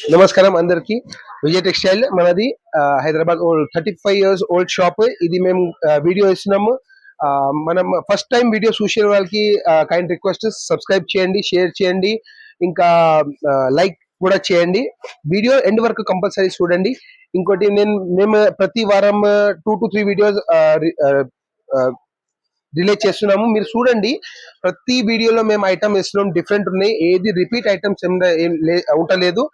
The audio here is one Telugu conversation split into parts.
నమస్కారం అందరికి. విజయ్ టెక్స్టైల్ మనది హైదరాబాద్ 35 years ఓల్డ్ షాప్. ఇది మేము వీడియో ఇస్తున్నాము. మనం ఫస్ట్ టైం వీడియో చూసే వాళ్ళకి కైండ్ రిక్వెస్ట్, సబ్స్క్రైబ్ చేయండి, షేర్ చేయండి, ఇంకా లైక్ కూడా చేయండి. వీడియో ఎండ్ వరకు కంపల్సరీ చూడండి. ఇంకోటి మేము ప్రతి వారం 2 to 3 వీడియోస్ రిలీజ్ చేస్తున్నాము. మీరు చూడండి, ప్రతి వీడియోలో మేము ఐటమ్ ఇస్తున్నాం, డిఫరెంట్ ఉన్నాయి, ఏది రిపీట్ ఐటమ్స్ ఉండలేదు.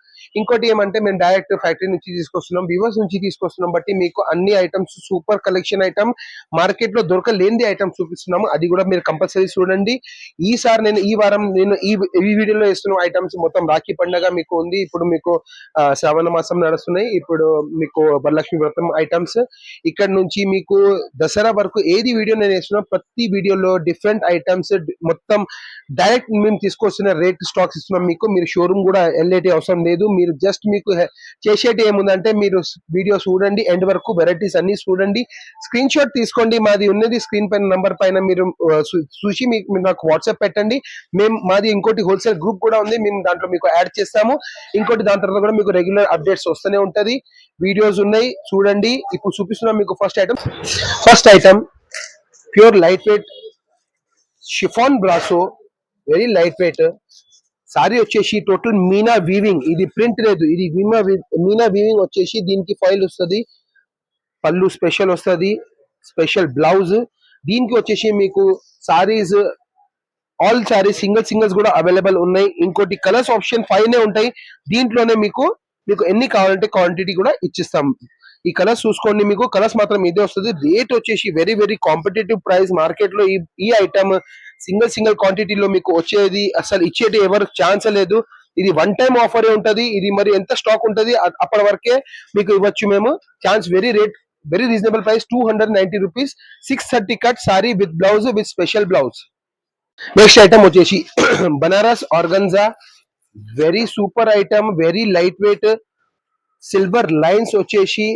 ఇంకోటి ఏమంటే మేము డైరెక్ట్ ఫ్యాక్టరీ నుంచి తీసుకొస్తున్నాం, వ్యూవర్స్ నుంచి తీసుకొస్తున్నాం, బట్టి మీకు అన్ని items super collection item, market లో దొరకలేని ఐటమ్స్ చూపిస్తున్నాము. అది కూడా మీరు కంపల్సరీ చూడండి. ఈసారి ఈ వారం నేను ఈ వీడియోలో ఇస్తున్న ఐటమ్స్ మొత్తం రాఖీ పండుగ మీకు ఉంది. ఇప్పుడు మీకు శ్రావణ మాసం నడుస్తున్నాయి. ఇప్పుడు మీకు వరలక్ష్మి వ్రతం ఐటమ్స్, ఇక్కడ నుంచి మీకు దసరా వరకు ఏది వీడియో నేను ఇస్తున్నా, ప్రతి వీడియోలో డిఫరెంట్ ఐటమ్స్ మొత్తం డైరెక్ట్ మేము తీసుకొస్తున్న రేట్ స్టాక్స్ ఇస్తున్నాం మీకు. మీరు షోరూమ్ కూడా వెళ్ళేటి అవసరం లేదు. మీరు జస్ట్ మీకు చేసేటి ఏముందంటే మీరు వీడియో చూడండి, ఎండ్ వరకు వెరైటీస్ అన్ని చూడండి, స్క్రీన్ షాట్ తీసుకోండి. మాది ఉన్నది స్క్రీన్ పైన నంబర్ పైన మీరు చూసి మీరు నాకు వాట్సాప్ పెట్టండి. మాది ఇంకోటి హోల్సేల్ గ్రూప్ కూడా ఉంది, మేము దాంట్లో మీకు యాడ్ చేస్తాము. ఇంకోటి దాని తర్వాత కూడా మీకు రెగ్యులర్ అప్డేట్స్ వస్తూనే ఉంటది, వీడియోస్ ఉన్నాయి చూడండి. ఇప్పుడు చూపిస్తున్నాం మీకు first item pure light weight chiffon brasso, very light weight sorry వచ్చేసి టోటల్ మీనా వీవింగ్, ఇది ప్రింట్ లేదు, ఇది మీనా వీవింగ్ వచ్చేసి దీనికి ఫైల్ వస్తుంది, పళ్ళు స్పెషల్ వస్తుంది, స్పెషల్ బ్లౌజ్. దీనికి వచ్చేసి మీకు సారీస్, ఆల్ సారీస్ సింగిల్స్ కూడా అవైలబుల్ ఉన్నాయి. ఇంకోటి కలర్స్ ఆప్షన్ 5 ఉంటాయి. దీంట్లోనే మీకు ఎన్ని కావాలంటే క్వాంటిటీ కూడా ఇచ్చిస్తాం. ఈ కలర్స్ చూసుకోండి, మీకు కలర్స్ మాత్రం ఇదే వస్తుంది. రేట్ వచ్చేసి very very competitive price. Market లో ఈ ఐటమ్ సింగిల్ క్వాంటిటీలో మీకు వచ్చేది అసలు ఇచ్చేది ఎవరికి ఛాన్స్ లేదు. ఇది వన్ టైం ఆఫర్ ఉంటది. ఇది మరి ఎంత స్టాక్ ఉంటది అప్పటి వరకే మీకు ఇవ్వచ్చు మేము. Chance very reasonable price, 290 rupees, 630 cut sari with blouse, with special blouse. Next item వచ్చేసి Banaras organza, very super item, very light weight, silver lines వచ్చేసి,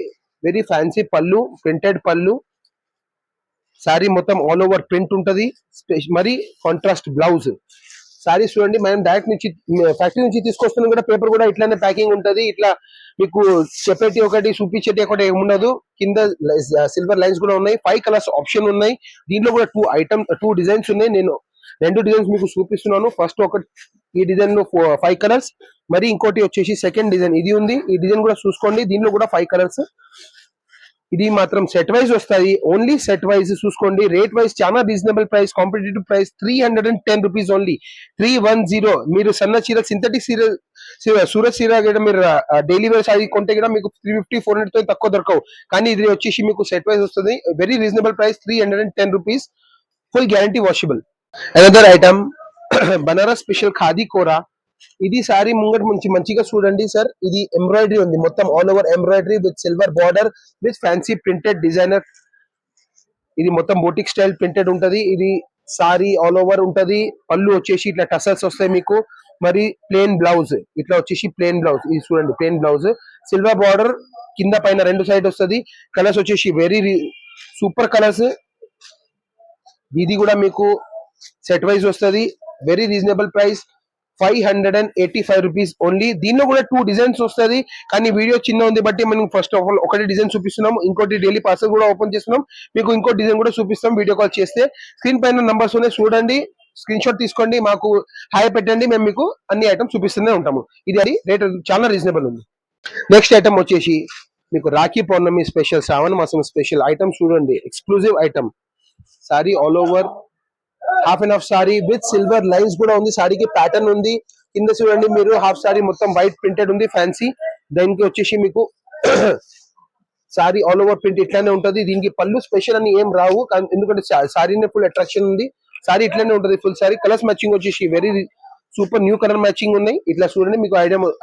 very fancy pallu, printed pallu, sari మొత్తం ఆల్ ఓవర్ ప్రింట్ ఉంటది, మరి కాంట్రాస్ట్ బ్లౌజ్. సారీ చూడండి, మనం డైరెక్ట్ నుంచి ఫ్యాక్టరీ నుంచి తీసుకొస్తున్నాం కూడా, పేపర్ కూడా ఇట్లానే ప్యాకింగ్ ఉంటది. ఇట్లా మీకు చెప్పేటి ఒకటి చూపించేటి ఒకటి ఉండదు. కింద సిల్వర్ లైన్స్ కూడా ఉన్నాయి. 5 కలర్స్ ఆప్షన్ ఉన్నాయి. దీంట్లో కూడా 2 డిజైన్స్ ఉన్నాయి. నేను 2 డిజైన్స్ మీకు చూపిస్తున్నాను. ఫస్ట్ ఈ డిజైన్ లో 5 కలర్స్, మరి ఇంకోటి వచ్చేసి సెకండ్ డిజైన్ ఇది ఉంది. ఈ డిజైన్ కూడా చూసుకోండి, దీనిలో కూడా 5 కలర్స్. ఇది మాత్రం సెట్ వైజ్ వస్తుంది, ఓన్లీ సెట్ వైజ్ చూసుకోండి. రేట్ వైజ్ చాలా reasonable price, competitive price, 310 rupees only, 310. మీరు సన్న చీర, సింథటిక్ సూరత్ చీర మీరు డైలీ వేర్ సారీ కొంటే కూడా మీకు 350-400 తో తక్కువ దొరకవు. కానీ ఇది వచ్చేసి మీకు సెట్ వైజ్ వస్తుంది. Very reasonable price, 310 rupees, full guarantee washable. Another item Banaras special khadi kora. ఇది సారీ ముంగట మంచిగా చూడండి సార్. ఇది ఎంబ్రాయిడరీ ఉంది, మొత్తం all over embroidery with silver border, with fancy printed designer. ఇది మొత్తం బోటిక్ స్టైల్ ప్రింటెడ్ ఉంటది. ఇది సారీ ఆల్ ఓవర్ ఉంటది. పళ్ళు వచ్చేసి ఇట్లా టసల్స్ వస్తాయి మీకు. మరి ప్లేన్ బ్లౌజ్, ఇట్లా వచ్చేసి ప్లేన్ బ్లౌజ్, ఇది చూడండి ప్లేన్ బ్లౌజ్, సిల్వర్ బార్డర్ కింద పైన 2 సైడ్ వస్తుంది. కలర్స్ వచ్చేసి వెరీ సూపర్ కలర్స్. ఇది కూడా మీకు సెట్ వైజ్ వస్తుంది. Very reasonable price, 585 rupees only. దీనిలో కూడా 2 డిజైన్స్ వస్తుంది, కానీ వీడియో చిన్న ఉంది బట్టి మనం ఫస్ట్ ఆఫ్ ఆల్ ఒకటి డిజైన్ చూపిస్తున్నాం. ఇంకోటి డైలీ పార్సల్ కూడా ఓపెన్ చేస్తున్నాం, మీకు ఇంకో డిజైన్ కూడా చూపిస్తాం. వీడియో కాల్ చేస్తే స్క్రీన్ పైన నంబర్స్ ఉన్నాయి, చూడండి, స్క్రీన్ షాట్ తీసుకోండి, మాకు హాయ్ పెట్టండి, మేము మీకు అన్ని ఐటమ్స్ చూపిస్తూనే ఉంటాము. ఇది రేట్ చాలా రీజనబుల్ ఉంది. నెక్స్ట్ ఐటమ్ వచ్చేసి మీకు రాఖీ పౌర్ణమి స్పెషల్, శ్రావణ మాసం స్పెషల్ ఐటమ్ చూడండి. Exclusive item, sorry all over half and half sorry with silver lines కూడా ఉంది. సారీకి ప్యాటర్న్ ఉంది. కింద చూడండి మీరు హాఫ్ సారీ మొత్తం వైట్ ప్రింటెడ్ ఉంది, ఫ్యాన్సీ. దానికి వచ్చేసి మీకు సారీ ఆల్ ఓవర్ ప్రింట్ ఇట్లానే ఉంటది. దీనికి పళ్ళు స్పెషల్ అని ఏం రావు, ఎందుకంటే సారీనే ఫుల్ అట్రాక్షన్ ఉంది. సారీ ఇట్లానే ఉంటది ఫుల్ సారీ. కలర్స్ మ్యాచింగ్ వచ్చేసి very super new colour matching ఉన్నాయి. ఇట్లా చూడండి, మీకు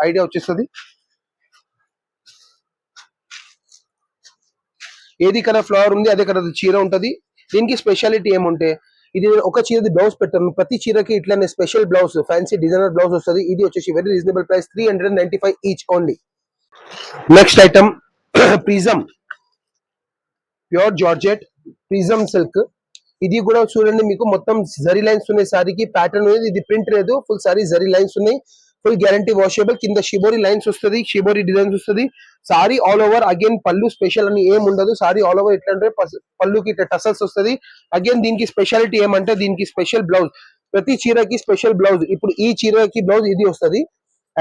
ఐడియా వచ్చేస్తుంది. ఏది కలర్ ఫ్లవర్ ఉంది అదే కలర్ చీర ఉంటది. దీనికి స్పెషాలిటీ ఏముంటే, ఇది ఒక చీరది బ్లౌజ్ పెట్టాను, ప్రతి చీరకి ఇట్లానే special blouse, fancy designer blouse వస్తుంది. ఇది వచ్చేసి very reasonable price, 395 each only. Next item prism, pure georgette prism silk. ఇది కూడా చూడండి, మీకు మొత్తం జరీ లైన్స్ ఉన్నాయి. సారీకి ప్యాటర్న్ ఉంది, ఇది ప్రింట్ లేదు, ఫుల్ సారీ జరీ లైన్స్ ఉన్నాయి. ఫుల్ గ్యారంటీ వాషబుల్, కింద షిబోరి లైన్స్ వస్తుంది, షిబోరి డిజైన్స్ వస్తుంది. సారీ ఆల్ ఓవర్ అగైన్ పళ్ళు స్పెషల్ అని ఏం ఉండదు. సారీ ఆల్ ఓవర్ ఎట్లా అంటే పళ్ళుకి ఇట్లా టసల్స్ వస్తుంది. అగైన్ దీనికి స్పెషాలిటీ ఏమంటే దీనికి స్పెషల్ బ్లౌజ్, ప్రతి చీరకి స్పెషల్ బ్లౌజ్. ఇప్పుడు ఈ చీరకి బ్లౌజ్ ఇది వస్తుంది.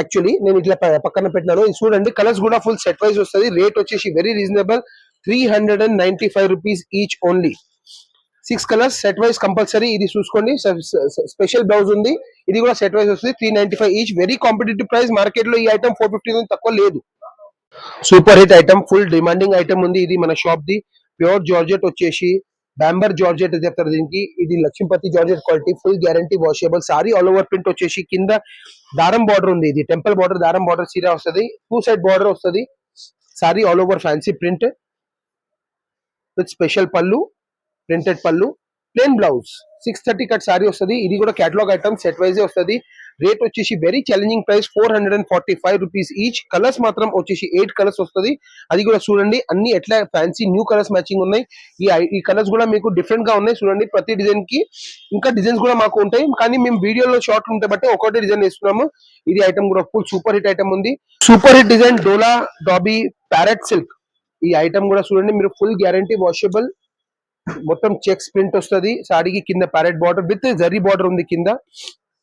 యాక్చువల్లీ నేను ఇట్లా పక్కన పెట్టినాను, ఇది చూడండి. కలర్స్ కూడా ఫుల్ సెట్ వైజ్ వస్తుంది. రేట్ వచ్చేసి very reasonable, 395 rupees each only. 6 colours set wise compulsory. ఇది చూసుకోండి, స్పెషల్ బ్లౌజ్ ఉంది. ఇది కూడా సెట్ వైజ్ వస్తుంది. 395 each, very competitive price. Market లో ఈ ఐటమ్ 450 తక్కువ లేదు. Super hit item, full demanding item ఉంది. ఇది మన షాప్ ది ప్యూర్ జార్జెట్ వచ్చేసి బాంబర్ జార్జెట్ చెప్తారు దీనికి. ఇది Lakshmipati georgette quality, full guarantee washable. Sari all over print వచ్చేసి కింద దారం బార్డర్ ఉంది. ఇది టెంపుల్ బార్డర్, దారం బార్డర్ సీరా వస్తుంది. 2 సైడ్ బార్డర్ వస్తుంది. Sari all over fancy print with special పళ్ళు, ప్రింటెడ్ పళ్ళు, ప్లేన్ బ్లౌజ్. 630 కట్ సారీ వస్తుంది. ఇది కూడా కేటలాగ్ ఐటమ్, సెట్ వైజ్ వస్తుంది. రేట్ వచ్చేసి very challenging price, 445 rupees each. Colours మాత్రం వచ్చేసి 8 కలర్స్ వస్తుంది. అది కూడా చూడండి, అన్ని ఎట్లా ఫ్యాన్సీ న్యూ కలర్స్ మ్యాచింగ్ ఉన్నాయి. ఈ కలర్స్ కూడా మీకు డిఫరెంట్ గా ఉన్నాయి. చూడండి, ప్రతి డిజైన్ కి ఇంకా డిజైన్స్ కూడా మాకు ఉంటాయి, కానీ మేము వీడియోలో షార్ట్ ఉంటాయి బట్టి ఒకటి డిజైన్ వేస్తున్నాము. ఇది ఐటమ్ కూడా ఫుల్ సూపర్ హిట్ ఐటమ్ ఉంది. సూపర్ హిట్ డిజైన్ డోలా డాబీ ప్యారెట్ సిల్క్. ఈ ఐటమ్ కూడా చూడండి మీరు, ఫుల్ గ్యారంటీ వాషబుల్, మొత్తం చెక్స్ ప్రింట్ వస్తుంది. సారీకి కింద parrot border with zari border ఉంది. కింద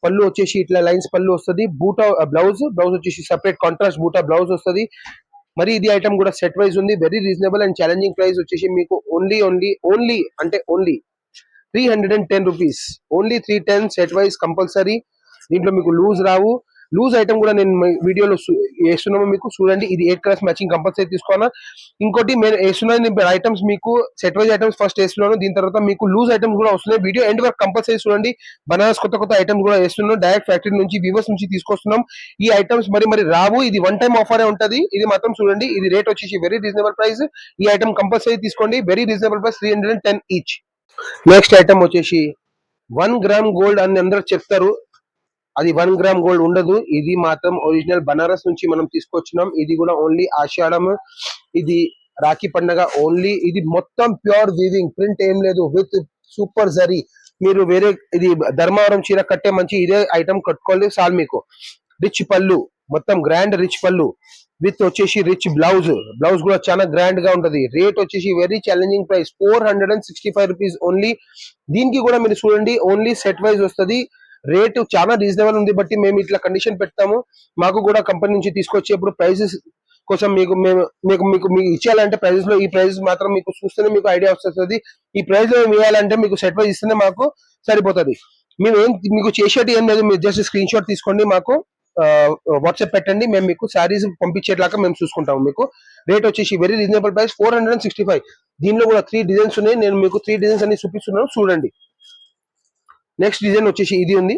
పళ్ళు వచ్చేసి ఇట్లా లైన్స్ పళ్ళు వస్తుంది. బూటా బ్లౌజ్ వచ్చేసి సెపరేట్ కాంట్రాస్ట్ బూటా బ్లౌజ్ వస్తుంది. మరి ఇది ఐటమ్ కూడా సెట్ వైజ్ ఉంది. Very reasonable and challenging price వచ్చేసి మీకు ఓన్లీ అంటే only 310 rupees. Only 310 set wise compulsory. దీంట్లో మీకు లూజ్ రావు. లూజ్ ఐటమ్ కూడా నేను వీడియోలో వేస్తున్నాము మీకు చూడండి. ఇది 8 కలర్స్ మ్యాచింగ్ కంపల్సరీ తీసుకోవాలా. ఇంకోటి నేను వేస్తున్నాను ఐటమ్స్ మీకు సెట్ వైజ్ ఐటమ్స్ ఫస్ట్ వేస్తున్నాను, దీని తర్వాత మీకు లూజ్ ఐటమ్స్ కూడా వస్తున్నాయి. వీడియో ఎండ్ వరకు కంపల్సరీ చూడండి. బనారస్ కొత్త ఐటమ్స్ కూడా వేస్తున్నాను, డైరెక్ట్ ఫ్యాక్టరీ నుంచి వీవర్స్ నుంచి తీసుకొస్తున్నాం. ఈ ఐటమ్స్ మరి రావు. ఇది వన్ టైం ఆఫర్ ఉంటది. ఇది మాత్రం చూడండి. ఇది రేట్ వచ్చేసి వెరీ రీజనబుల్ ప్రైస్. ఈ ఐటమ్ కంపల్సరీ తీసుకోండి. Very reasonable price, 310 each. Next item వచ్చేసి 1 గ్రామ్ గోల్డ్ అని అందరూ చెప్తారు, అది 1 గ్రామ్ గోల్డ్ ఉండదు. ఇది మాత్రం ఒరిజినల్ బనారస్ నుంచి మనం తీసుకొచ్చినాం. ఇది కూడా ఓన్లీ ఆషాఢం, ఇది రాఖీ పండగ ఓన్లీ. ఇది మొత్తం ప్యూర్ వీవింగ్, ప్రింట్ ఏం లేదు, విత్ సూపర్ జరీ. మీరు వేరే ఇది ధర్మవరం చీర కట్టే మంచి ఇదే ఐటమ్ కట్టుకోవాలి చాలు మీకు. రిచ్ పళ్ళు, మొత్తం గ్రాండ్ రిచ్ పళ్ళు విత్ వచ్చేసి రిచ్ బ్లౌజ్ కూడా చాలా గ్రాండ్ గా ఉంటది. రేట్ వచ్చేసి very challenging price, 465 rupees only. దీనికి కూడా మీరు చూడండి, ఓన్లీ సెట్ వైజ్ వస్తుంది. రేటు చాలా రీజనబుల్ ఉంది, బట్టి మేము ఇట్లా కండిషన్ పెడతాము. మాకు కూడా కంపెనీ నుంచి తీసుకొచ్చేప్పుడు ప్రైజెస్ కోసం మీకు ఇచ్చేయాలంటే ప్రైజెస్ లో ఈ ప్రైజెస్ మాత్రం మీకు చూస్తేనే మీకు ఐడియా వస్తుంది. ఈ ప్రైస్ లో ఇవ్వాలంటే మీకు సెట్ వైజ్ ఇస్తేనే మాకు సరిపోతుంది. మేము మీకు చేసేది ఏం లేదు, మీరు జస్ట్ స్క్రీన్ షాట్ తీసుకోండి, మాకు వాట్సాప్ పెట్టండి, మేము మీకు శారీస్ పంపించేట్లాగా మేము చూసుకుంటాము. మీకు రేట్ వచ్చేసి వెరీ రీజనబుల్ ప్రైస్, 465. దీనిలో కూడా 3 డిజైన్స్ ఉన్నాయి. నేను మీకు 3 డిజైన్స్ అన్ని చూపిస్తున్నాను చూడండి. నెక్స్ట్ డిజైన్ వచ్చేసి ఇది ఉంది.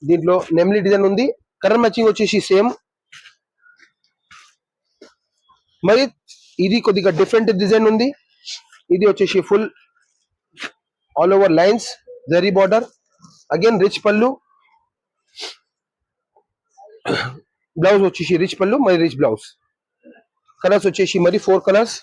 దీంట్లో నెమ్లీ డిజైన్ ఉంది. కలర్ మ్యాచింగ్ వచ్చేసి సేమ్. మరి ఇది కొద్దిగా డిఫరెంట్ డిజైన్ ఉంది. ఇది వచ్చేసి full all over lines, zari border, again rich పళ్ళు, బ్లౌజ్ వచ్చేసి రిచ్ పళ్ళు, మరి రిచ్ బ్లౌజ్. కలర్స్ వచ్చేసి మరి 4 కలర్స్.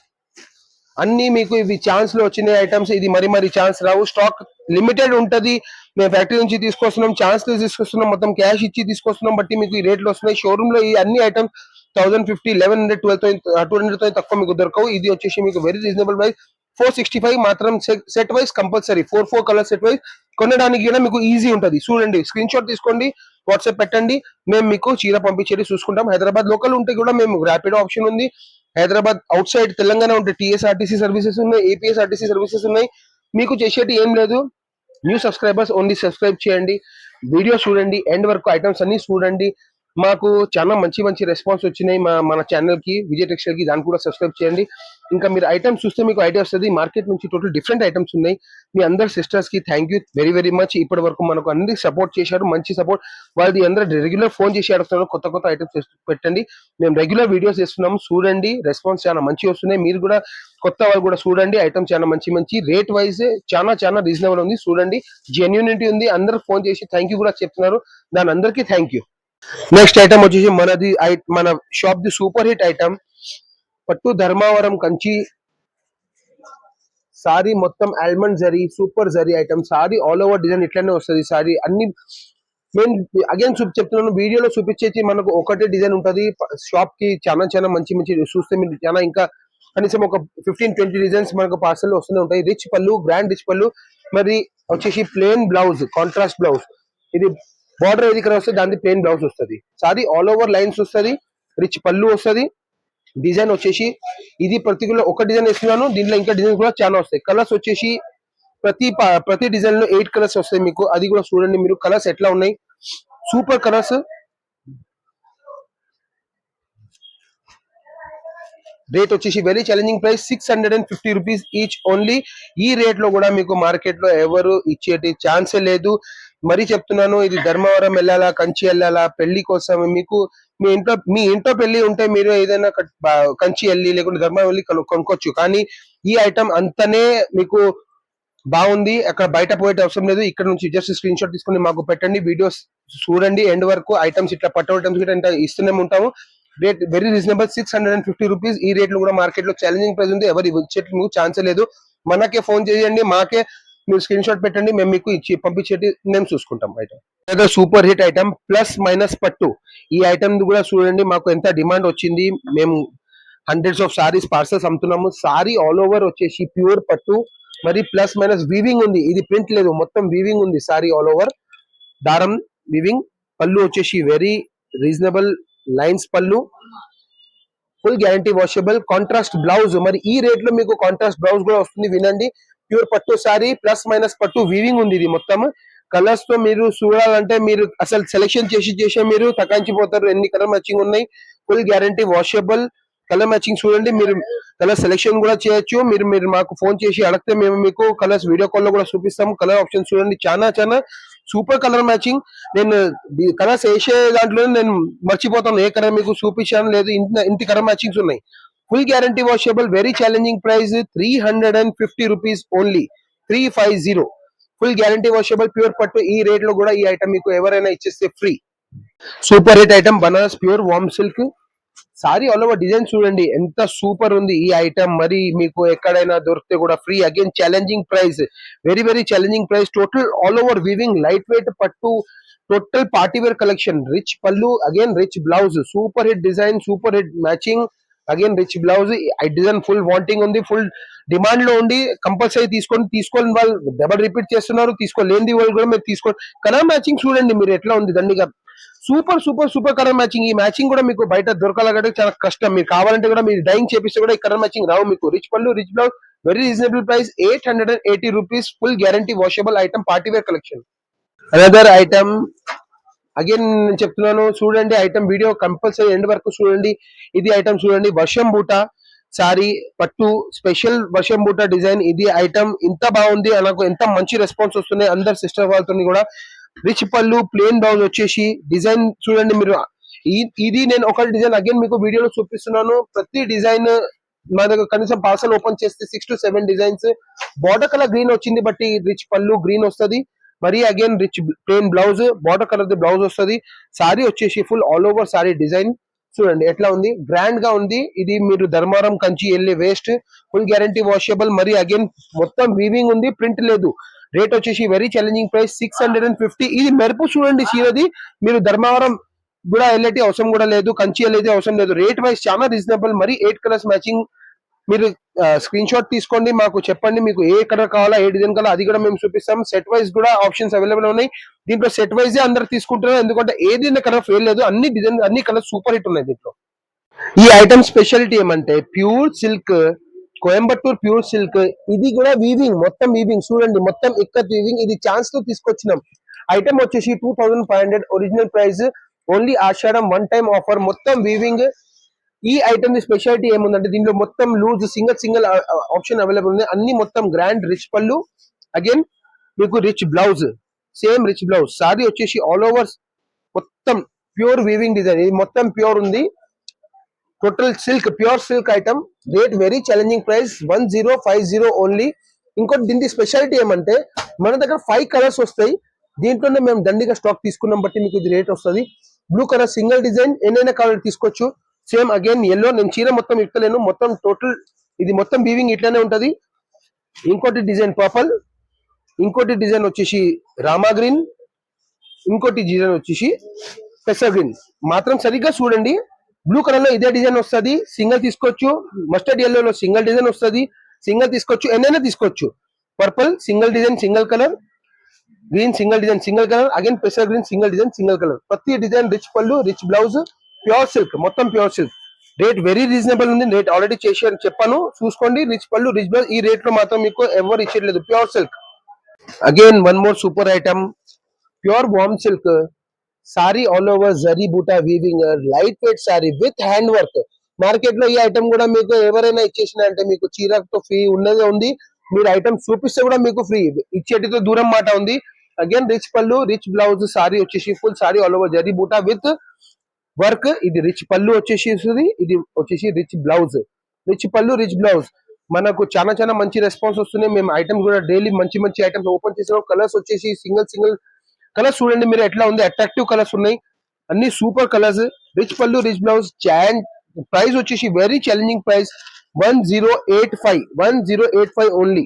అన్ని మీకు ఇవి ఛాన్స్ లో వచ్చిన ఐటమ్స్. ఇది మరి ఛాన్స్ రావు, స్టాక్ లిమిటెడ్ ఉంటది. మేము ఫ్యాక్టరీ నుంచి తీసుకొస్తున్నాం, ఛాన్స్ లో తీసుకొస్తున్నాం, మొత్తం క్యాష్ ఇచ్చి తీసుకొస్తున్నాం, బట్టి మీకు ఈ రేట్లు వస్తున్నాయి. షోరూమ్ లో ఈ అన్ని ఐటమ్స్ 1050, 1100, 1200 తో తక్కువ మీకు దొరకవు. ఇది వచ్చేసి మీకు వెరీ రీజనబుల్ ప్రైస్, 465 మాత్రం. Set wise compulsory 4 colour set wise కొనడానికి కూడా మీకు ఈజీ ఉంటది. చూడండి, స్క్రీన్ షాట్ తీసుకోండి, వాట్సాప్ పెట్టండి, మేము మీకు చీర పంపించేది చూసుకుంటాం. హైదరాబాద్ లోకల్ ఉంటే కూడా మేము ర్యాపిడో ఆప్షన్ ఉంది. హైదరాబాద్ అవుట్ సైడ్ తెలంగాణ ఉంటే టీఎస్ఆర్టీసీ సర్వీసెస్ ఉన్నాయి, ఏపీఎస్ఆర్టీసీ సర్వీసెస్ ఉన్నాయి. మీకు చేసేటి ఏం లేదు, న్యూ సబ్స్క్రైబర్స్ ఓన్లీ సబ్స్క్రైబ్ చేయండి, వీడియో చూడండి, ఎండ్ వరకు ఐటమ్స్ అన్ని చూడండి. మాకు చాలా మంచి రెస్పాన్స్ వచ్చినాయి మన ఛానల్ కి, విజయ్ టెక్స్టైల్ కి. దాన్ని కూడా సబ్స్క్రైబ్ చేయండి. ఇంకా మీరు ఐటమ్స్ చూస్తే మీకు ఐడియా వస్తుంది. మార్కెట్ నుంచి టోటల్ డిఫరెంట్ ఐటమ్స్ ఉన్నాయి. మీ అందరు సిస్టర్స్ కి థ్యాంక్ యూ వెరీ మచ్. ఇప్పటి వరకు మనకు అన్ని సపోర్ట్ చేశారు, మంచి సపోర్ట్. వాళ్ళది అందరూ రెగ్యులర్ ఫోన్ చేసి అడుగుతున్నారు, కొత్త ఐటమ్స్ పెట్టండి. మేము రెగ్యులర్ వీడియోస్ చేస్తున్నాము, చూడండి. రెస్పాన్స్ చాలా మంచి వస్తున్నాయి. మీరు కూడా కొత్త వాళ్ళు కూడా చూడండి. ఐటమ్స్ చాలా మంచి రేట్ వైజ్ చాలా రీజనబుల్ ఉంది. చూడండి, జెన్యూనిటీ ఉంది. అందరూ ఫోన్ చేసి థ్యాంక్ యూ కూడా చెప్తున్నారు. దాని అందరికీ థ్యాంక్ యూ. నెక్స్ట్ ఐటమ్ వచ్చేసి మన shop the super hit item, పట్టు ధర్మవరం కంచి సారీ, మొత్తం almond zari, super zari item. Sorry all over design ఇట్లానే వస్తుంది. సారీ అన్ని నేను అగైన్ చెప్తున్నాను, వీడియోలో చూపించేసి మనకు ఒకటే డిజైన్ ఉంటది. షాప్ కి చాలా చాలా మంచి మంచి చూస్తే మీరు చాలా ఇంకా కనీసం ఒక 15-20 డిజైన్స్ మనకు పార్సల్ వస్తూనే ఉంటాయి. రిచ్ పళ్ళు, గ్రాండ్ రిచ్ పళ్ళు, మరి వచ్చేసి ప్లెయిన్ బ్లౌజ్, కాంట్రాస్ట్ బ్లౌజ్. ఇది బార్డర్ ఏది ఇక్కడ వస్తుంది దాని ప్లెయిన్ బ్లౌజ్ వస్తుంది. సారీ ఆల్ ఓవర్ లైన్స్ వస్తుంది, రిచ్ పళ్ళు వస్తుంది. డిజైన్ వచ్చేసి ఇది పర్టికులర్ ఒక డిజైన్ వేస్తున్నాను, దీంట్లో ఇంకా డిజైన్ కూడా చాలా వస్తాయి. కలర్స్ వచ్చేసి ప్రతి డిజైన్ లో 8 కలర్స్ వస్తాయి మీకు. అది కూడా చూడండి మీరు, కలర్స్ ఎట్లా ఉన్నాయి, సూపర్ కలర్స్. రేట్ వచ్చేసి very challenging price 650 rupees each only. ఈ రేట్ లో కూడా మీకు మార్కెట్ లో ఎవరు ఇచ్చేటి ఛాన్సే లేదు. మరీ చెప్తున్నాను, ఇది ధర్మవరం వెళ్ళాలా, కంచి వెళ్ళాలా పెళ్లి కోసం, మీకు మీ ఇంట్లో పెళ్లి ఉంటే మీరు ఏదైనా కంచి వెళ్ళి లేకుంటే ధర్మవరం వెళ్ళి కొనుక్కోవచ్చు. కానీ ఈ ఐటమ్ అంతనే మీకు బాగుంది, అక్కడ బయట పోయే అవసరం లేదు. ఇక్కడ నుంచి జస్ట్ స్క్రీన్ షాట్ తీసుకుని మాకు పెట్టండి, వీడియోస్ చూడండి ఎండ్ వరకు. ఐటమ్స్ ఇట్లా పట్టు ఐటమ్స్ ఇట్లా ఇస్తూనే ఉంటాము. Rate very reasonable 650 rupees. ఈ రేట్ లో కూడా మార్కెట్ లో ఛాలెంజింగ్ ప్రైస్ ఉంది, ఎవరు ఇచ్చేటి మీకు ఛాన్సే లేదు. మనకే ఫోన్ చేయండి, మాకే మీరు స్క్రీన్ షాట్ పెట్టండి, మేము మీకు ఇచ్చి పంపించేటి మేము చూసుకుంటాం. Item super hit item plus minus పట్టు. ఈ ఐటమ్ కూడా చూడండి మాకు ఎంత డిమాండ్ వచ్చింది. మేము హండ్రెడ్స్ ఆఫ్ సారీస్ పార్సల్స్ అమ్ముతున్నాము. సారీ ఆల్ ఓవర్ వచ్చేసి ప్యూర్ పట్టు, మరి ప్లస్ మైనస్ వీవింగ్ ఉంది, ఇది ప్రింట్ లేదు, మొత్తం వీవింగ్ ఉంది. సారీ ఆల్ ఓవర్ దారం వీవింగ్. పళ్ళు వచ్చేసి వెరీ రీజనబుల్ లైన్స్ పళ్ళు, full guarantee washable. Contrast blouse, మరి ఈ రేట్ లో మీకు కాంట్రాస్ట్ బ్లౌజ్ కూడా వస్తుంది. వినండి, ప్యూర్ పట్టు సారీ ప్లస్ మైనస్ పట్టు వీవింగ్ ఉంది. ఇది మొత్తం కలర్స్ తో మీరు చూడాలంటే మీరు అసలు సెలెక్షన్ చేసి మీరు తకాంచిపోతారు, ఎన్ని కలర్ మ్యాచింగ్ ఉన్నాయి. Full guarantee washable colour matching. చూడండి మీరు కలర్ సెలెక్షన్ కూడా చేయొచ్చు. మీరు మాకు ఫోన్ చేసి అడిగితే మేము మీకు కలర్స్ వీడియో కాల్ లో కూడా చూపిస్తాము. కలర్ ఆప్షన్ చూడండి, చాలా సూపర్ కలర్ మ్యాచింగ్. నేను కలర్స్ వేసే దాంట్లో నేను మర్చిపోతాను ఏ కలర్ మీకు చూపించాను లేదు, ఇంటి కలర్ మ్యాచింగ్స్ ఉన్నాయి. Full guarantee washable, very challenging price 350 rupees only. 350 full guarantee washable pure పట్టు. ఈ రేట్ లో కూడా ఈ ఐటమ్ మీకు ఎవరైనా ఇచ్చేస్తే free. Super hit item Banaras pure warm silk sari all over design చూడండి ఎంత సూపర్ ఉంది ఈ ఐటమ్. మరి మీకు ఎక్కడైనా దొరికితే కూడా free. Again challenging price, very challenging price. Total all over weaving light weight పట్టు, total party wear collection. Rich pallu, again rich blouse, super hit design, super hit matching. Again rich blouse. ఈ డిజైన్ ఫుల్ వాంటింగ్ ఉంది, ఫుల్ డిమాండ్ లో ఉండి కంపల్సరీ తీసుకోని వాళ్ళు డబల్ రిపీట్ చేస్తున్నారు. తీసుకోలేని వాళ్ళు కూడా మీరు తీసుకోండి. కలర్ మ్యాచింగ్ చూడండి మీరు ఎట్లా ఉంది దండిగా. Super colour matching. ఈ మ్యాచింగ్ కూడా మీకు బయట దొరకాలంటే చాలా కష్టం. మీరు కావాలంటే కూడా మీరు డైయింగ్ చేపిస్తే కూడా ఈ కలర్ మ్యాచింగ్ రావు మీకు. రిచ్ పళ్ళు, rich blouse, very reasonable price 880 rupees. Full guarantee washable item, party wear collection. Another item again నేను చెప్తున్నాను చూడండి, ఐటమ్ వీడియో కంపల్సరీ ఎండ్ వరకు చూడండి. ఇది ఐటమ్ చూడండి, వర్షం బూట సారీ పట్టు స్పెషల్ వర్షం బూట డిజైన్. ఇది ఐటమ్ ఇంత బాగుంది, నాకు ఎంత మంచి రెస్పాన్స్ వస్తున్నాయి అందరు సిస్టర్ వాళ్ళతో కూడా. రిచ్ పళ్ళు, ప్లేన్ బ్లౌజ్ వచ్చేసి డిజైన్ చూడండి మీరు. ఇది నేను ఒక డిజైన్ అగైన్ మీకు వీడియోలో చూపిస్తున్నాను. ప్రతి డిజైన్ మా దగ్గర కనీసం పార్సల్ ఓపెన్ చేస్తే 6 to 7 designs. Border colour green వచ్చింది బట్టి రిచ్ పళ్ళు గ్రీన్ వస్తుంది. మరి again rich plain blouse, border colour blouse వస్తుంది. సారీ వచ్చేసి full all over sorry design చూడండి ఎట్లా ఉంది, గ్రాండ్ గా ఉంది. ఇది మీరు ధర్మారం కంచి వెళ్ళే వేస్ట్. Full guarantee washable. మరి అగైన్ మొత్తం వీవింగ్ ఉంది, ప్రింట్ లేదు. రేట్ వచ్చేసి వెరీ ఛాలెంజింగ్ ప్రైస్ 650. ఇది మెరుపు చూడండి చీరది, మీరు ధర్మవరం కూడా వెళ్ళేటి అవసరం కూడా లేదు, కంచి వెళ్ళేది అవసరం లేదు. రేట్ వైజ్ చాలా రీజనబుల్. మరి 8 కలర్స్ మ్యాచింగ్. మీరు స్క్రీన్ షాట్ తీసుకోండి, మాకు చెప్పండి మీకు ఏ కలర్ కావాలా, ఏ డిజైన్ కావాలా, అది కూడా మేము చూపిస్తాం. సెట్ వైజ్ కూడా ఆప్షన్స్ అవైలబుల్ ఉన్నాయి. దీంట్లో సెట్ వైజ్ అందరు తీసుకుంటున్నారు, ఎందుకంటే ఏది కలర్ ఫెయిల్ లేదు, అన్ని డిజైన్ అన్ని కలర్ సూపర్ హిట్ ఉన్నాయి దీంట్లో. ఈ ఐటమ్ స్పెషాలిటీ ఏమంటే pure silk, Coimbatore pure silk. ఇది కూడా వీవింగ్, మొత్తం వీవింగ్ చూడండి, మొత్తం ఇక్కత్ వీవింగ్. ఇది ఛాన్స్ తో తీసుకొచ్చినాం. ఐటమ్ వచ్చేసి 2500 ఒరిజినల్ ప్రైస్. ఓన్లీ ఆషాఢం వన్ టైం ఆఫర్, మొత్తం వీవింగ్. ఈ ఐటమ్ ది స్పెషాలిటీ ఏముందంటే దీనిలో మొత్తం లూజ్ సింగిల్ ఆప్షన్ అవైలబుల్ ఉంది. అన్ని మొత్తం గ్రాండ్ రిచ్ పళ్ళు, అగైన్ మీకు rich blouse, same rich blouse. Sorry వచ్చేసి ఆల్ ఓవర్ మొత్తం ప్యూర్ వీవింగ్ డిజైన్. ఇది మొత్తం ప్యూర్ ఉంది, total silk, pure silk item. Rate very challenging price 1050 only. ఇంకోటి దీని స్పెషాలిటీ ఏమంటే మన దగ్గర 5 కలర్స్ వస్తాయి. దీంట్లోనే మేము దండిగా స్టాక్ తీసుకున్నాం బట్టి మీకు ఇది రేట్ వస్తుంది. బ్లూ కలర్ సింగిల్ డిజైన్ ఎన్నైనా కలర్ తీసుకోవచ్చు. సేమ్ అగైన్ ఎల్లో, నేను చీర మొత్తం ఇక్కలేను, మొత్తం టోటల్ ఇది మొత్తం వీవింగ్ ఇట్లానే ఉంటది. ఇంకోటి డిజైన్ పర్పల్, ఇంకోటి డిజైన్ వచ్చేసి రామా గ్రీన్, ఇంకోటి డిజైన్ వచ్చేసి పెసర్ గ్రీన్. మాత్రం సరిగ్గా చూడండి, బ్లూ కలర్ లో ఇదే డిజైన్ వస్తుంది. సింగిల్ తీసుకోవచ్చు. మస్టర్డ్ ఎల్లో లో సింగిల్ డిజైన్ వస్తుంది. సింగిల్ తీసుకోవచ్చు, ఎన్నైనా తీసుకోవచ్చు. Purple single design single colour, green single design single colour, again పెసర్ green single design single colour. ప్రతి డిజైన్ రిచ్ పళ్ళు, రిచ్ బ్లౌజ్, ప్యూర్ సిల్క్, మొత్తం pure silk. Rate very reasonable ఉంది. రేట్ ఆల్రెడీ చెప్పాను, చూసుకోండి. రిచ్ పళ్ళు, రిచ్ బ్లౌజ్, ఈ రేట్ లో మాత్రం మీకు ఎవరు ఇచ్చేయలేదు. Pure silk. Again one more super item, pure warm silk sari, all over zari buta weaving, light weight sari with hand work. Market లో ఈ ఐటమ్ కూడా మీకు ఎవరైనా ఇచ్చేసిన అంటే మీకు చీరతో ఫ్రీ ఉన్నదే ఉంది. మీరు ఐటమ్ చూపిస్తే కూడా మీకు ఫ్రీ, ఇచ్చేటితో దూరం మాట ఉంది. అగైన్ రిచ్ పళ్ళు, రిచ్ బ్లౌజ్, సారీ వచ్చేసి full sorry all over zari బూటా విత్ వర్క్. ఇది రిచ్ పళ్ళు వచ్చేసి, ఇది వచ్చేసి రిచ్ బ్లౌజ్. రిచ్ పళ్ళు, రిచ్ బ్లౌజ్. మనకు చాలా చాలా మంచి రెస్పాన్స్ వస్తున్నాయి. మేము ఐటమ్స్ కూడా డైలీ మంచి మంచి ఐటమ్స్ ఓపెన్ చేసిన కలర్స్ వచ్చేసి సింగిల్ సింగిల్ కలర్స్ చూడండి మీరు ఎట్లా ఉంది. అట్రాక్టివ్ కలర్స్ ఉన్నాయి, అన్ని సూపర్ కలర్స్. రిచ్ పళ్ళు, రిచ్ బ్లౌజ్. ప్రైస్ వచ్చేసి వెరీ ఛాలెంజింగ్ ప్రైస్ 1085 ఓన్లీ.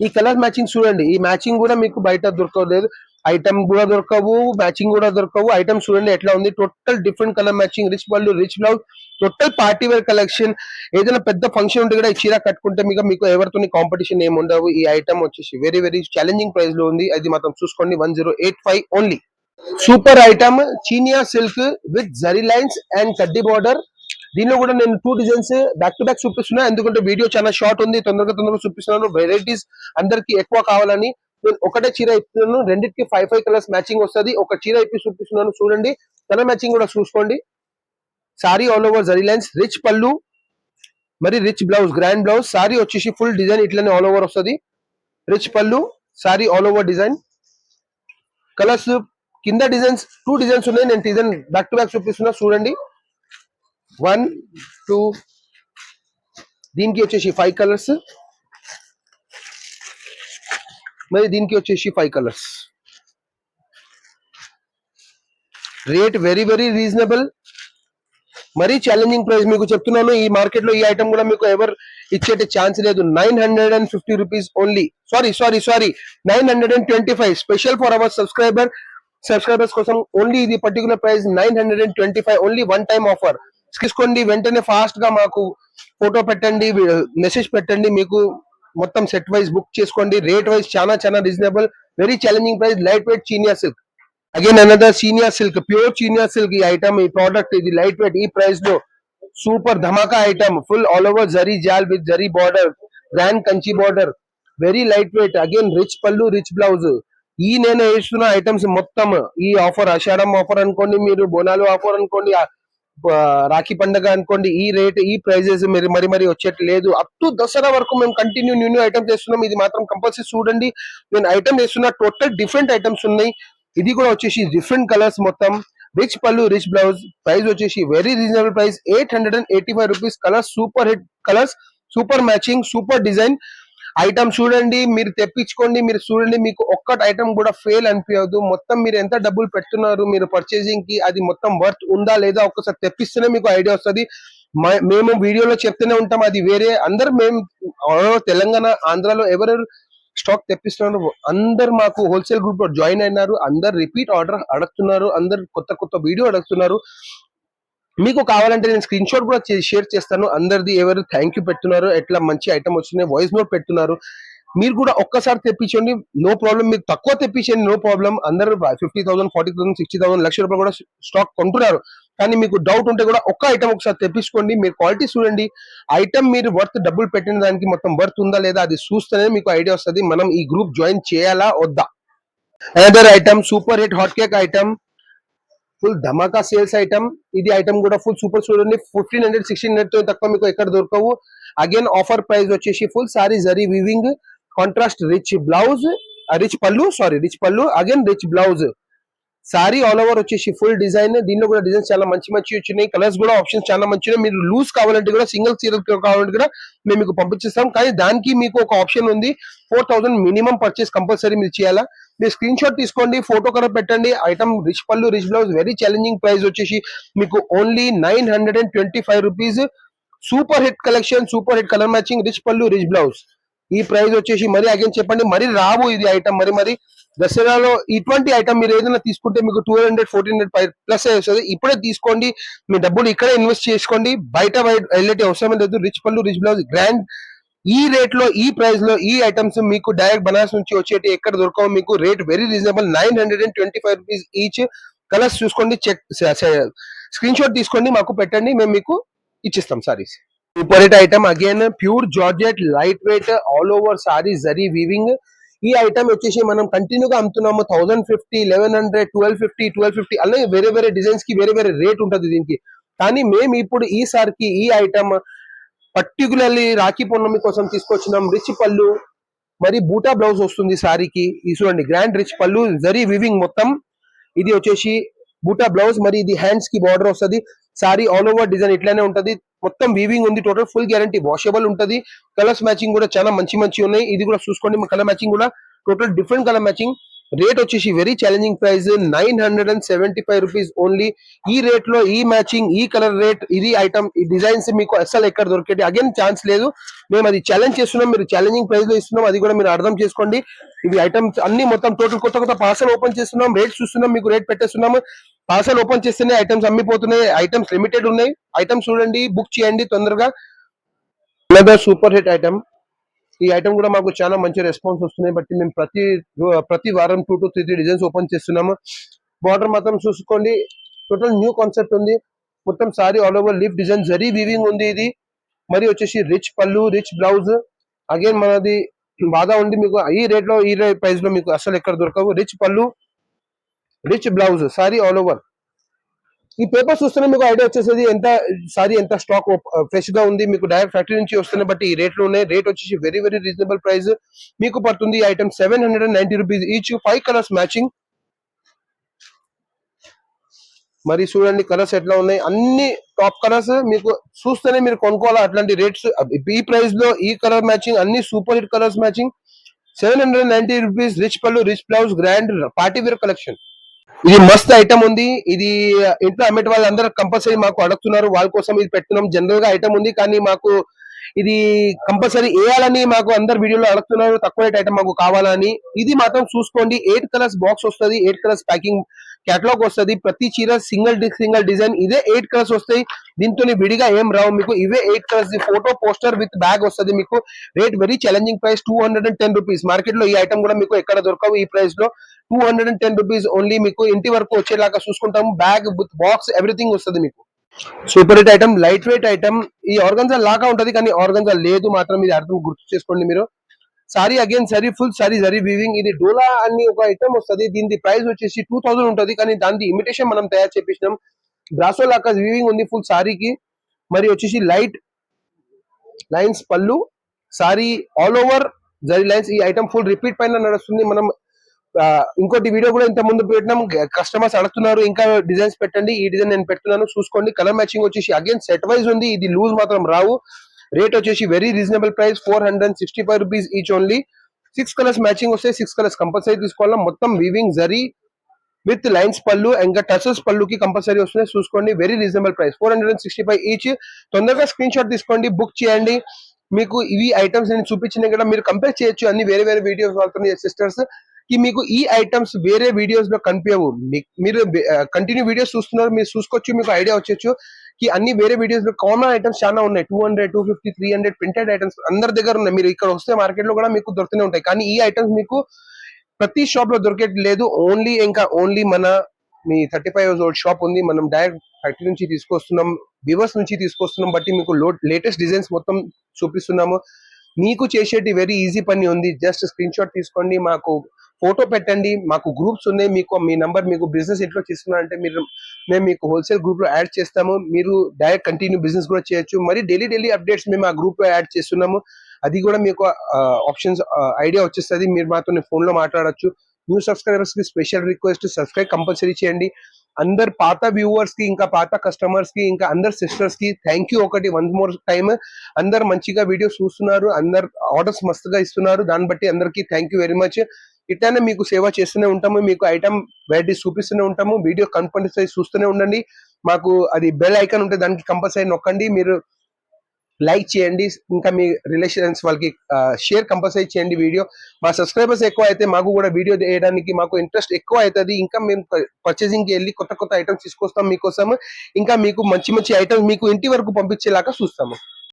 ఈ కలర్ మ్యాచింగ్ చూడండి, ఈ మ్యాచింగ్ కూడా మీకు బయట దొరకలేదు. ఐటమ్ కూడా దొరకవు, మ్యాచింగ్ కూడా దొరకవు. ఐటమ్ చూడండి ఎట్లా ఉంది, total different colour matching. Rich పళ్ళు, rich blouse, total party wear collection. ఏదైనా పెద్ద ఫంక్షన్ ఉంటే కూడా ఈ చీర కట్టుకుంటే మీకు ఎవరితో కాంపిటీషన్ ఏమి ఉండవు. ఈ ఐటమ్ వచ్చేసి వెరీ వెరీ ఛాలెంజింగ్ ప్రైస్ లో ఉంది. అది మాత్రం చూసుకోండి, 1085 only. Super item Chiniya silk with zari lines and కడ్డీ బార్డర్. దీనిలో కూడా నేను 2 డిజైన్స్ బ్యాక్ టు బ్యాక్ చూపిస్తున్నా, ఎందుకంటే వీడియో చాలా షార్ట్ ఉంది. తొందరగా చూపిస్తున్నాను. వెరైటీస్ అందరికి ఎక్కువ కావాలని నేను ఒకటే చీర ఇస్తున్నాను. రెండింటికి 5 కలర్స్ మ్యాచింగ్ వస్తుంది. ఒక చీర ఇప్పి చూపిస్తున్నాను, చూడండి. కలర్ మ్యాచింగ్ కూడా చూసుకోండి. Sorry all over zari lines, rich పళ్ళు, మరి rich blouse, grand blouse. Sorry వచ్చేసి ఫుల్ డిజైన్ ఇట్లనే ఆల్ ఓవర్ వస్తుంది. రిచ్ పళ్ళు, sorry all over design. Colours కింద డిజైన్స్ 2 డిజైన్స్ ఉన్నాయి. నేను డిజైన్ బ్యాక్ టు బ్యాక్ చూపిస్తున్నా, చూడండి. 1 2, దీనికి వచ్చేసి 5 కలర్స్, మరి దీనికి వచ్చేసి 5 colours. Rate very very reasonable, మరీ ఛాలెంజింగ్ ప్రైస్ మీకు చెప్తున్నాను. ఈ మార్కెట్ లో ఈ ఐటమ్ కూడా మీకు ఎవరు ఇచ్చేట ఛాన్స్ లేదు. 950 rupees only. Sorry 925. Special for our subscribers కోసం ఓన్లీ. ఇది particular price 925 only. One time offer తీసుకోండి. వెంటనే ఫాస్ట్ గా మాకు ఫోటో పెట్టండి, మెసేజ్ పెట్టండి. మీకు మొత్తం సెట్ వైజ్ బుక్ చేసుకోండి. రేట్ వైజ్ చాలా చాలా reasonable, very challenging price. Light weight chiniya silk. Again another chiniya silk, pure chiniya silk. ఈ ఐటమ్, ఈ ప్రోడక్ట్, ఇది లైట్ వెయిట్. ఈ ప్రైస్ లో సూపర్ ధమాకా item. Full all over zari జాల్ with zari border, grand Kanchi border, very light weight. Again rich పళ్ళు, రిచ్ బ్లౌజ్. ఈ నేను వేస్తున్న ఐటమ్స్ మొత్తం ఈ ఆఫర్, ఆషాఢం ఆఫర్ అనుకోండి, మీరు బోనాలు ఆఫర్ అనుకోండి, రాఖీ పండుగ అనుకోండి, ఈ రేట్ ఈ ప్రైజెస్ మీరు మరి వచ్చేట్లేదు. అప్ టు దసరా వరకు మేము కంటిన్యూ న్యూ ఐటమ్స్ వేస్తున్నాం. ఇది మాత్రం కంపల్సరీ చూడండి. నేను ఐటమ్ వేస్తున్నా, టోటల్ డిఫరెంట్ ఐటమ్స్ ఉన్నాయి. ఇది కూడా వచ్చేసి డిఫరెంట్ కలర్స్ మొత్తం. రిచ్ పళ్ళు, రిచ్ బ్లౌజ్. ప్రైస్ వచ్చేసి very reasonable price 885 rupees. Colours super hit colours, super matching, super design. Item చూడండి, మీరు తెప్పించుకోండి. మీరు చూడండి, మీకు ఒక్కటి ఐటమ్ కూడా ఫెయిల్ అనిపించదు. మొత్తం మీరు ఎంత డబ్బులు పెడుతున్నారు మీరు పర్చేసింగ్ కి, అది మొత్తం వర్త్ ఉందా లేదా ఒక్కసారి తెప్పిస్తేనే మీకు ఐడియా వస్తుంది. మేము వీడియోలో చెప్తూనే ఉంటాం, అది వేరే. అందరు మేము తెలంగాణ, ఆంధ్రాలో ఎవరెవరు స్టాక్ తెప్పిస్తున్నారు అందరు మాకు హోల్సేల్ గ్రూప్ లో జాయిన్ అయినారు. అందరు రిపీట్ ఆర్డర్ అడుగుతున్నారు, అందరు కొత్త వీడియో అడుగుతున్నారు. మీకు కావాలంటే నేను స్క్రీన్ షాట్ కూడా షేర్ చేస్తాను. అందరిది ఎవరు థ్యాంక్ యూ పెడుతున్నారు, ఎట్లా మంచి ఐటమ్ వచ్చినాయి, వాయిస్ నోట్ పెడుతున్నారు. మీరు కూడా ఒక్కసారి తెప్పించండి, నో ప్రాబ్లం. మీరు తక్కువ తెప్పించండి, నో ప్రాబ్లం. అందరూ 50,000, 40,000, 60,000, లక్ష రూపాయలు కూడా స్టాక్ కొంటున్నారు. కానీ మీకు డౌట్ ఉంటే కూడా ఒక్క ఐటమ్ ఒకసారి తెప్పించుకోండి. మీరు క్వాలిటీ చూడండి. ఐటమ్ మీరు వర్త్ డబ్బులు పెట్టిన దానికి మొత్తం వర్త్ ఉందా లేదా అది చూస్తేనే మీకు ఐడియా వస్తుంది, మనం ఈ గ్రూప్ జాయిన్ చేయాలా వద్దా. Another item, super hit hot cake item, full ధమాకా సేల్స్ ఐటమ్. ఇది ఐటమ్ కూడా ఫుల్ సూపర్ చూడండి. 1500, 1600 తో తక్కువ మీకు ఎక్కడ దొరకవు. అగైన్ ఆఫర్ ప్రైస్ వచ్చేసి full sari zari weaving, contrast rich blouse, rich pallu, again rich blouse. Sari all over వచ్చేసి ఫుల్ డిజైన్. దీనిలో కూడా డిజైన్స్ చాలా మంచి వచ్చినాయి. కలర్స్ కూడా ఆప్షన్స్ చాలా మంచిగా. మీరు లూజ్ కావాలంటే కూడా, సింగిల్ సీరియల్ కావాలంటే కూడా మేము మీకు పంపించేస్తాం. కానీ దానికి మీకు ఒక ఆప్షన్ ఉంది, 4000 మినిమం పర్చేస్ కంపల్సరీ మీరు చేయాలా. మీరు స్క్రీన్ షాట్ తీసుకోండి, ఫోటో కలర్ పెట్టండి. ఐటమ్ రిచ్ పళ్ళు, rich blouse, very challenging price వచ్చేసి మీకు only 925 rupees. Super hit collection, super hit colour matching, rich పళ్ళు, రిచ్ బ్లౌజ్. ఈ ప్రైస్ వచ్చేసి మరి అగైన్ చెప్పండి, మరి రావు ఇది ఐటమ్. మరి దసరాలో ఇటువంటి ఐటమ్ మీరు ఏదైనా తీసుకుంటే మీకు 1200 1400 ప్లస్ వస్తుంది. ఇప్పుడే తీసుకోండి, మీ డబ్బులు ఇక్కడే ఇన్వెస్ట్ చేసుకోండి, బయట వెళ్ళే అవసరం లేదు. రిచ్ పళ్ళు, రిచ్ బ్లౌజ్, గ్రాండ్ ఈ రేట్ లో, ఈ ప్రైస్ లో ఈ ఐటమ్స్ మీకు డైరెక్ట్ బనారస్ నుంచి వచ్చేటి ఎక్కడ దొరకవు. మీకు rate very reasonable, 925 rupees each. Colours చూసుకోండి, చెక్ స్క్రీన్ షాట్ తీసుకోండి, మాకు పెట్టండి, మేము మీకు ఇచ్చిస్తాం saris. Super hit item again, pure georgette, light weight, all over sari zari weaving. ఈ ఐటమ్ వచ్చేసి మనం కంటిన్యూగా అమ్ముతున్నాము 1050, 1100, 1250 అలాగే వేరే వేరే డిజైన్స్ కి వేరే వేరే రేట్ ఉంటుంది దీనికి. కానీ మేము ఇప్పుడు ఈసారికి ఈ ఐటమ్ పర్టికులర్లీ రాఖీ పౌర్ణమి కోసం తీసుకొచ్చినాం. రిచ్ పళ్ళు మరి బూటా బ్లౌజ్ వస్తుంది సారీకి. ఇది చూడండి, గ్రాండ్ రిచ్ పళ్ళు, జరీ వివింగ్ మొత్తం. ఇది వచ్చేసి బూటా బ్లౌజ్, మరి ఇది హ్యాండ్స్ కి బార్డర్ వస్తుంది. సారీ ఆల్ ఓవర్ డిజైన్ ఇట్లానే ఉంటది, మొత్తం వీవింగ్ ఉంది. టోటల్ ఫుల్ గ్యారంటీ, వాషబుల్ ఉంటది. కలర్స్ మ్యాచింగ్ కూడా చాలా మంచి ఉన్నాయి. ఇది కూడా చూసుకోండి, కలర్ మ్యాచింగ్ కూడా total different colour matching. Rate వచ్చేసి very challenging price, 975 rupees only. ఈ రేట్ లో ఈ మ్యాచింగ్, ఈ కలర్ రేట్, ఇది ఐటమ్, ఈ డిజైన్స్ మీకు అస్సలు ఎక్కడ దొరికేది అగైన్ ఛాన్స్ లేదు. మేము అది ఛాలెంజ్ చేస్తున్నాం, మీరు ఛాలెంజింగ్ ప్రైస్ లో ఇస్తున్నాం, అది కూడా మీరు అర్థం చేసుకోండి. ఇవి ఐటమ్స్ అన్ని మొత్తం టోటల్ కొత్త పార్సల్ ఓపెన్ చేస్తున్నాం, రేట్ చూస్తున్నాం, మీకు రేట్ పెట్టేస్తున్నాము. పార్సల్ ఓపెన్ చేస్తేనే ఐటమ్స్ అమ్మిపోతున్నాయి. ఐటమ్స్ లిమిటెడ్ ఉన్నాయి. ఐటమ్స్ చూడండి, బుక్ చేయండి తొందరగా. Super hit item. ఈ ఐటమ్ కూడా మాకు చాలా మంచి రెస్పాన్స్ వస్తున్నాయి. బట్టి మేము ప్రతి వారం 2 to 3 డిజైన్స్ ఓపెన్ చేస్తున్నాము. బార్డర్ మాత్రం చూసుకోండి, టోటల్ న్యూ కాన్సెప్ట్ ఉంది. మొత్తం sorry all over leaf design, zari weaving ఉంది ఇది. మరి వచ్చేసి రిచ్ పళ్ళు, రిచ్ బ్లౌజ్. అగైన్ మనది బాగా ఉంది. మీకు ఈ రేట్ లో, ఈ ప్రైస్ లో మీకు అసలు ఎక్కడ దొరకవు. రిచ్ పళ్ళు, rich blouse, sari all over. ఈ పేపర్ చూస్తేనే మీకు ఐడియా వచ్చేసేది సారీ ఎంత స్టాక్ ఫ్రెష్ గా ఉంది. మీకు డైరెక్ట్ ఫ్యాక్టరీ నుంచి వస్తున్నాయి, బట్టి ఈ రేట్లు ఉన్నాయి. రేట్ వచ్చేసి వెరీ వెరీ రీజనబుల్ ప్రైస్ మీకు పడుతుంది. ఈ item 790 rupees each. 5 colours matching. మరి చూడండి కలర్స్ ఎట్లా ఉన్నాయి, అన్ని టాప్ కలర్స్. మీకు చూస్తేనే మీరు కొనుక్కోవాలా అట్లాంటి రేట్స్. ఈ ప్రైస్ లో ఈ కలర్ మ్యాచింగ్, అన్ని super hit colours matching. 790 rupees. Rich పళ్ళు, rich blouse, grand party wear collection. ఇది మస్త్ ఐటమ్ ఉంది. ఇది ఇంట్లో అమ్మేట వాళ్ళందరూ కంపల్సరీ మాకు అడుగుతున్నారు, వాళ్ళ కోసం ఇది పెడుతున్నాం. జనరల్ గా ఐటమ్ ఉంది, కానీ మాకు ఇది కంపల్సరీ వేయాలని మాకు అందరు వీడియోలో అడుగుతున్నారు. తక్కువ రేట్ ఐటమ్ మాకు కావాలని. ఇది మాత్రం చూసుకోండి, 8 కలర్స్ బాక్స్ వస్తుంది, 8 కలర్స్ ప్యాకింగ్ కేటలాగ్ వస్తుంది. ప్రతి చీర సింగిల్ డిజైన్, ఇదే 8 కలర్స్ వస్తాయి. దీంతో విడిగా ఏం రావు మీకు. ఇవే 8 colours photo poster with bag వస్తుంది మీకు. Rate very challenging price, 210 rupees. Market లో ఈ ఐటమ్ కూడా మీకు ఎక్కడ దొరకవు ఈ ప్రైస్ లో. 210 రూపీస్ ఓన్లీ. మీకు ఇంటి వరకు వచ్చేలాగా చూసుకుంటాము. బ్యాగ్ విత్ బాక్స్ ఎవ్రీథింగ్ వస్తుంది మీకు. Super hit item, light weight item. ఈ ఆర్గన్జా లాగా ఉంటది, కానీ ఆర్గన్జా లేదు మాత్రం. ఇది అర్థం గుర్తు చేసుకోండి మీరు. Sorry again sorry full sari zari weaving. ఇది డోలా అని ఒక ఐటమ్ వస్తుంది. దీని ప్రైస్ వచ్చేసి 2000 ఉంటది, కానీ దాని ఇమిటేషన్ మనం తయారు చేపించినాం. బ్రాసో లాగా వీవింగ్ ఉంది ఫుల్ సారీకి. మరి వచ్చేసి లైట్ లైన్స్ పళ్ళు, sorry all over zari lines. ఈ ఐటమ్ ఫుల్ రిపీట్ పైన నడుస్తుంది. మనం ఇంకోటి వీడియో కూడా ఇంత ముందు పెట్టినాం, కస్టమర్స్ అడుగుతున్నారు ఇంకా డిజైన్స్ పెట్టండి. ఈ డిజైన్ నేను పెడుతున్నాను, చూసుకోండి. కలర్ మ్యాచింగ్ వచ్చేసి అగైన్ సెట్ వైజ్ ఉంది. ఇది లూజ్ మాత్రం రావు. రేట్ వచ్చేసి very reasonable price, 465 rupees each only. 6 colours matching వస్తాయి, 6 కలర్స్ కంపల్సరీ తీసుకోవాలా. మొత్తం వీవింగ్ జరీ విత్ లైన్స్ పళ్ళు, ఇంకా టచెస్ పళ్ళుకి కంపల్సరీ వస్తున్నాయి. చూసుకోండి, వెరీ రీజనబుల్ ప్రైస్, 465 ఈచ్. తొందరగా స్క్రీన్ షాట్ తీసుకోండి, బుక్ చేయండి. మీకు ఇవి ఐటమ్స్ నేను చూపించిన కూడా మీరు కంపేర్ చేయొచ్చు అన్ని వేరే వేరే వీడియోస్ వాళ్ళతో సిస్టర్స్ కి. మీకు ఈ ఐటమ్స్ వేరే వీడియోస్ లో కనిపించవు. మీరు కంటిన్యూ వీడియోస్ చూస్తున్నారు, మీరు చూసుకోవచ్చు, మీకు ఐడియా వచ్చేచ్చు కి అన్ని వేరే వీడియోస్ లో కామన్ ఐటమ్స్ చాలా ఉన్నాయి. 200, 250, 300 ప్రింటెడ్ ఐటమ్స్ అందరి దగ్గర ఉన్నాయి. మీరు ఇక్కడ వస్తే మార్కెట్ లో కూడా మీకు దొరుకుతూనే ఉంటాయి, కానీ ఈ ఐటమ్స్ మీకు ప్రతి షాప్ లో దొరికేది లేదు. ఓన్లీ మన మీ 35 years old షాప్ ఉంది. మనం డైరెక్ట్ ఫ్యాక్టరీ నుంచి తీసుకొస్తున్నాం, వివర్స్ నుంచి తీసుకొస్తున్నాం. బట్టి మీకు లేటెస్ట్ డిజైన్స్ మొత్తం చూపిస్తున్నాము. మీకు చేసేటి వెరీ ఈజీ పని ఉంది. జస్ట్ స్క్రీన్ షాట్ తీసుకోండి, మాకు ఫోటో పెట్టండి. మాకు గ్రూప్స్ ఉన్నాయి, మీకు మీ నంబర్, మీకు బిజినెస్ ఎట్లా చేస్తున్నారంటే మేము మీకు హోల్సేల్ గ్రూప్ లో యాడ్ చేస్తాము. మీరు డైరెక్ట్ కంటిన్యూ బిజినెస్ కూడా చేయొచ్చు. మరి డైలీ అప్డేట్స్ మేము ఆ గ్రూప్ లో యాడ్ చేస్తున్నాము. అది కూడా మీకు ఆప్షన్స్ ఐడియా వచ్చేస్తుంది. మీరు మాతో ఫోన్ లో మాట్లాడొచ్చు. న్యూ సబ్స్క్రైబర్స్ కి స్పెషల్ రిక్వెస్ట్, సబ్స్క్రైబ్ కంపల్సరీ చేయండి. అందరు పాత వ్యూవర్స్ కి, ఇంకా పాత కస్టమర్స్ కి, ఇంకా అందరు సిస్టర్స్ కి థ్యాంక్ యూ. ఒకటి వన్ మోర్ టైమ్, అందరు మంచిగా వీడియోస్ చూస్తున్నారు, అందరు ఆర్డర్స్ మస్తుగా ఇస్తున్నారు. దాన్ని బట్టి అందరికి థ్యాంక్ యూ వెరీ మచ్. ఇట్లానే మీకు సేవ చేస్తూనే ఉంటాము, మీకు ఐటమ్ వెరైటీస్ చూపిస్తూనే ఉంటాము. వీడియో కంపల్సరీ చూస్తూనే ఉండండి. మాకు అది బెల్ ఐకాన్ ఉంటే దానికి కంపల్సరీ నొక్కండి. మీరు లైక్ చేయండి, ఇంకా మీ రిలేషన్స్ వాళ్ళకి షేర్ కంపల్సరీ చేయండి వీడియో. మా సబ్స్క్రైబర్స్ ఎక్కువ అయితే మాకు కూడా వీడియో చేయడానికి మాకు ఇంట్రెస్ట్ ఎక్కువ అవుతుంది. ఇంకా మేము పర్చేసింగ్కి వెళ్ళి కొత్త కొత్త ఐటమ్స్ తీసుకొస్తాం మీకోసం. ఇంకా మీకు మంచి మంచి ఐటమ్స్ మీకు ఇంటి వరకు పంపించేలాగా చూస్తాము.